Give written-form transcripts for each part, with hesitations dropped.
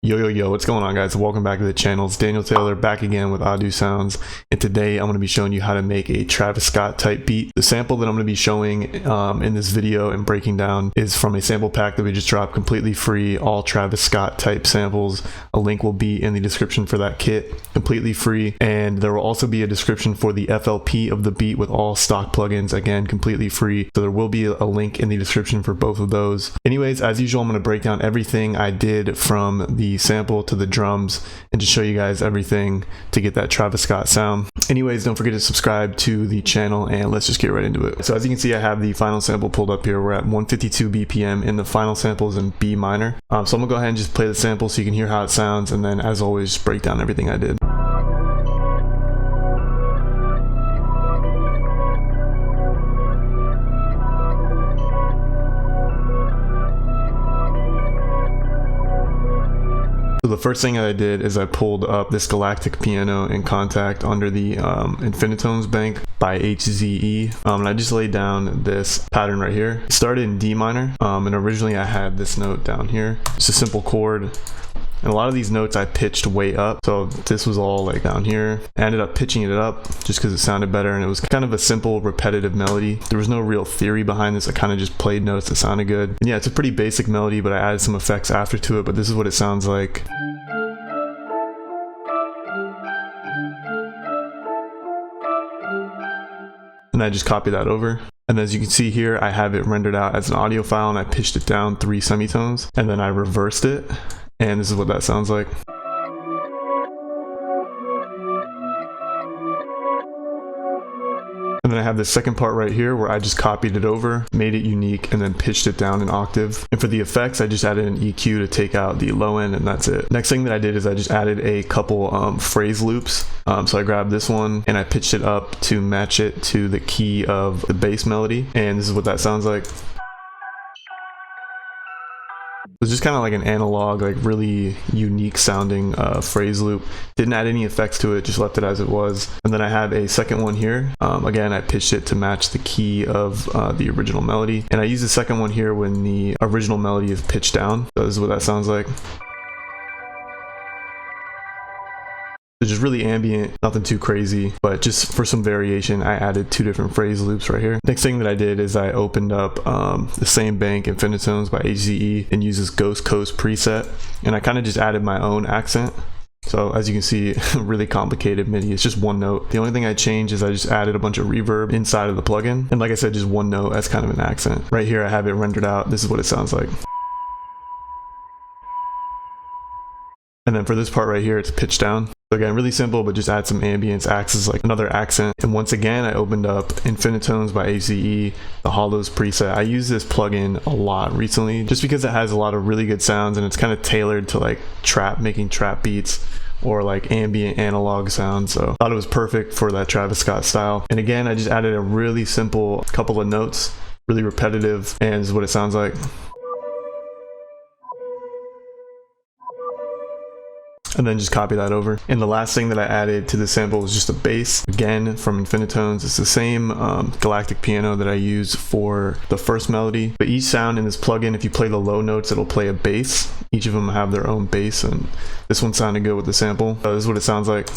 Yo, what's going on, guys? Welcome back to the channel. It's Daniel Taylor back again with Audio Sounds, and today I'm going to be showing you how to make a Travis Scott type beat. The sample that I'm going to be showing in this video and breaking down is from a sample pack that we just dropped completely free, all Travis Scott type samples. A link will be in the description for that kit, completely free, and there will also be a description for the FLP of the beat with all stock plugins, again completely free. So there will be a link in the description for both of those. Anyways, as usual, I'm going to break down everything I did from the sample to the drums and to show you guys everything to get that Travis Scott sound. Anyways, don't forget to subscribe to the channel, and let's just get right into it. So as you can see, I have the final sample pulled up here. We're at 152 BPM and the final sample is in B minor. So I'm gonna go ahead and just play the sample so you can hear how it sounds, and then as always, just break down everything I did. So the first thing that I did is I pulled up this Galactic piano in Contact under the Infinitones bank by HZE, and I just laid down this pattern right here. It started in D minor, and originally I had this note down here. It's a simple chord. And a lot of these notes I pitched way up, so this was all like down here. I ended up pitching it up just because it sounded better, and it was kind of a simple repetitive melody. There was no real theory behind this. I kind of just played notes that sounded good. And yeah, it's a pretty basic melody, but I added some effects after to it, but this is what it sounds like. And I just copied that over. And as you can see here, I have it rendered out as an audio file, and I pitched it down 3 semitones, and then I reversed it. And this is what that sounds like. And then I have the second part right here where I just copied it over, made it unique, and then pitched it down an octave. And for the effects, I just added an EQ to take out the low end, and that's it. Next thing that I did is I just added a couple phrase loops. So I grabbed this one and I pitched it up to match it to the key of the bass melody. And this is what that sounds like. It's just kind of like an analog, like really unique sounding phrase loop. Didn't add any effects to it, just left it as it was. And then I have a second one here. Again, I pitched it to match the key of the original melody. And I use the second one here when the original melody is pitched down. So this is what that sounds like. It's just really ambient, nothing too crazy, but just for some variation, I added 2 different phrase loops right here. Next thing that I did is I opened up the same bank, Infinitones by HZE, and used this Ghost Coast preset, and I kind of just added my own accent. So as you can see, really complicated MIDI. It's just one note. The only thing I changed is I just added a bunch of reverb inside of the plugin, and like I said, just one note as kind of an accent. Right here, I have it rendered out. This is what it sounds like. And then for this part right here, it's pitched down. So again, really simple, but just add some ambience, acts as like another accent. And once again, I opened up Infinitones by HZE, the Hollows preset. I use this plugin a lot recently just because it has a lot of really good sounds, and it's kind of tailored to like making trap beats or like ambient analog sounds. So I thought it was perfect for that Travis Scott style. And again, I just added a really simple couple of notes, really repetitive, and this is what it sounds like. And then just copy that over. And the last thing that I added to the sample was just a bass, again from Infinitones. It's the same Galactic piano that I use for the first melody, but each sound in this plugin, if you play the low notes, it'll play a bass. Each of them have their own bass, and this one sounded good with the sample. So this is what it sounds like.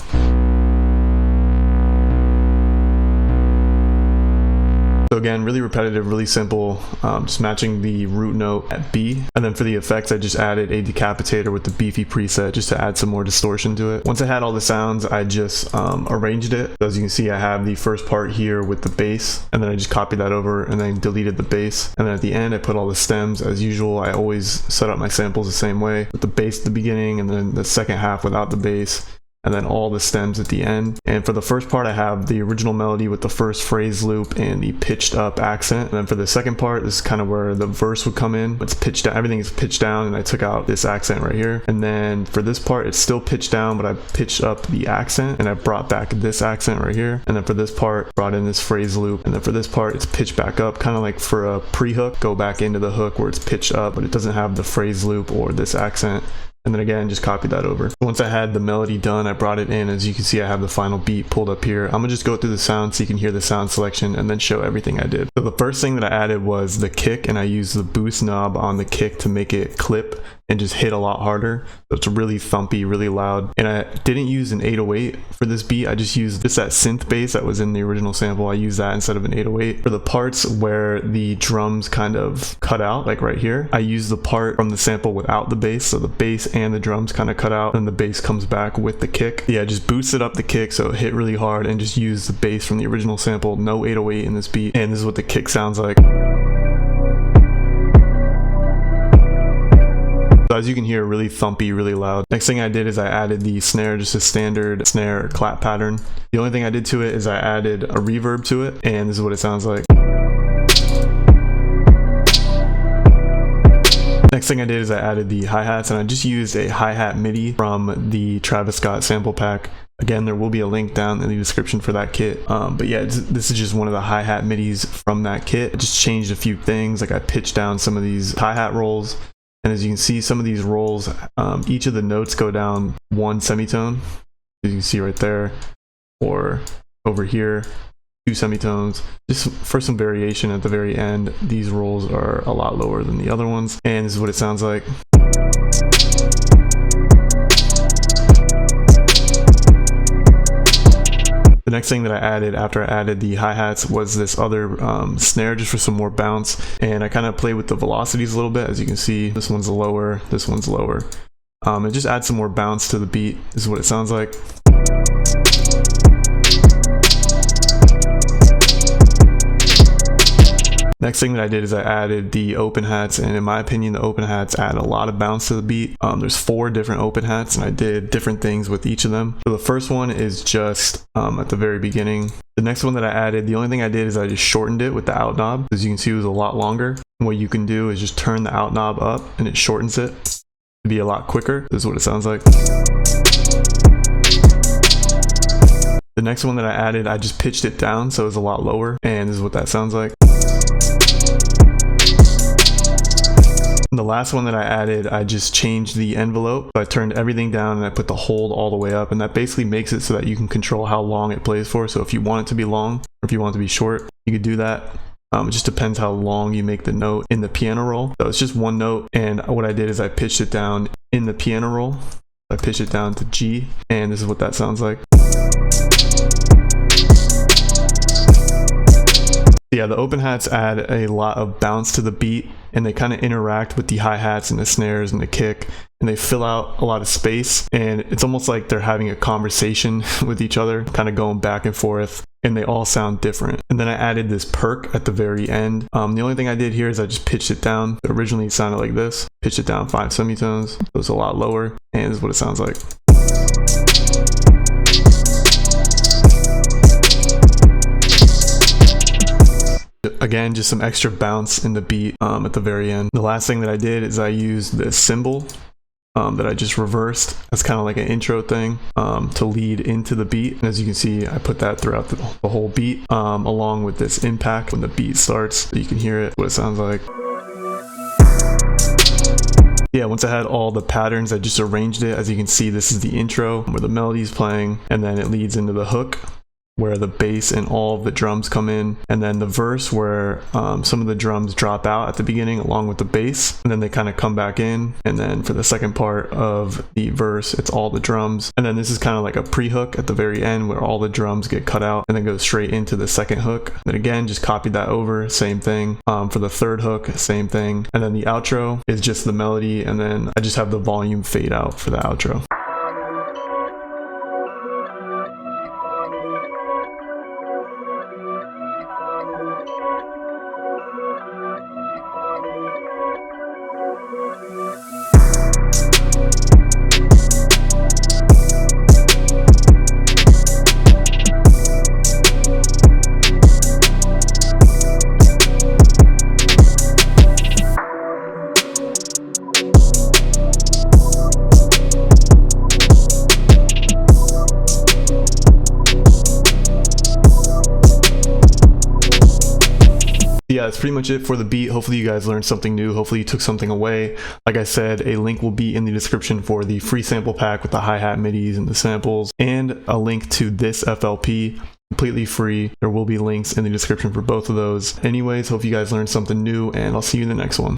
So again, really repetitive, really simple, just matching the root note at B. And then for the effects, I just added a decapitator with the beefy preset just to add some more distortion to it. Once I had all the sounds, I just arranged it. So as you can see, I have the first part here with the bass, and then I just copied that over and then deleted the bass. And then at the end, I put all the stems as usual. I always set up my samples the same way, with the bass at the beginning and then the second half without the bass, and then all the stems at the end. And for the first part, I have the original melody with the first phrase loop and the pitched up accent. And then for the second part, this is kind of where the verse would come in. It's pitched down, everything is pitched down, and I took out this accent right here. And then for this part, it's still pitched down, but I pitched up the accent and I brought back this accent right here. And then for this part, brought in this phrase loop. And then for this part, it's pitched back up, kind of like for a pre-hook, go back into the hook where it's pitched up, but it doesn't have the phrase loop or this accent. and then again just copy that over. Once I had the melody done, I brought it in. As you can see, I have the final beat pulled up here. I'm gonna just go through the sound so you can hear the sound selection and then show everything I did. So the first thing that I added was the kick, and I used the boost knob on the kick to make it clip and just hit a lot harder. So it's really thumpy, really loud. And I didn't use an 808 for this beat. I just used that synth bass that was in the original sample. I used that instead of an 808. For the parts where the drums kind of cut out, like right here, I used the part from the sample without the bass. So the bass and the drums kind of cut out, and the bass comes back with the kick. Yeah, just boosted up the kick so it hit really hard, and just used the bass from the original sample. No 808 in this beat. And this is what the kick sounds like. So as you can hear, really thumpy, really loud. Next thing I did is I added the snare, just a standard snare clap pattern. The only thing I did to it is I added a reverb to it, and this is what it sounds like. Next thing I did is I added the hi-hats, and I just used a hi-hat MIDI from the Travis Scott sample pack. Again, there will be a link down in the description for that kit. But yeah, this is just one of the hi-hat MIDIs from that kit. I just changed a few things, like I pitched down some of these hi-hat rolls. And as you can see, some of these rolls, each of the notes go down one semitone, as you can see right there, or over here, 2 semitones. Just for some variation at the very end, these rolls are a lot lower than the other ones. And this is what it sounds like. The next thing that I added after I added the hi-hats was this other snare, just for some more bounce. And I kind of played with the velocities a little bit. As you can see, this one's lower, this one's lower. And just add some more bounce to the beat. This is what it sounds like. Next thing that I did is I added the open hats, and in my opinion, the open hats add a lot of bounce to the beat. There's 4 different open hats, and I did different things with each of them. So the first one is just at the very beginning. The next one that I added, the only thing I did is I just shortened it with the out knob. As you can see, it was a lot longer. And what you can do is just turn the out knob up, and it shortens it to be a lot quicker. This is what it sounds like. The next one that I added, I just pitched it down so it's a lot lower, and this is what that sounds like. And the last one that I added, I just changed the envelope. So I turned everything down and I put the hold all the way up, and that basically makes it so that you can control how long it plays for. So if you want it to be long or if you want it to be short, you could do that. It just depends how long you make the note in the piano roll. So it's just one note, and what I did is I pitched it down in the piano roll. I pitched it down to G, and this is what that sounds like. Yeah, the open hats add a lot of bounce to the beat, and they kind of interact with the hi-hats and the snares and the kick, and they fill out a lot of space, and it's almost like they're having a conversation with each other, kind of going back and forth, and they all sound different. And then I added this perk at the very end. The only thing I did here is I just pitched it down. Originally it sounded like this. Pitched it down 5 semitones, so it's a lot lower, and this is what it sounds like. Again, just some extra bounce in the beat at the very end. The last thing that I did is I used this cymbal that I just reversed. That's kind of like an intro thing to lead into the beat. And as you can see, I put that throughout the whole beat along with this impact when the beat starts, so you can hear it, what it sounds like. Yeah, once I had all the patterns, I just arranged it. As you can see, this is the intro where the melody is playing, and then it leads into the hook where the bass and all of the drums come in, and then the verse where some of the drums drop out at the beginning along with the bass, and then they kind of come back in. And then for the second part of the verse, it's all the drums, and then this is kind of like a pre-hook at the very end where all the drums get cut out and then go straight into the second hook. Then again, just copied that over, same thing. For the third hook, same thing. And then the outro is just the melody, and then I just have the volume fade out for the outro. yeah, that's pretty much it for the beat. Hopefully you guys learned something new. Hopefully you took something away. Like I said, a link will be in the description for the free sample pack with the hi-hat midis and the samples, and a link to this FLP, completely free. There will be links in the description for both of those. Anyways, hope you guys learned something new, and I'll see you in the next one.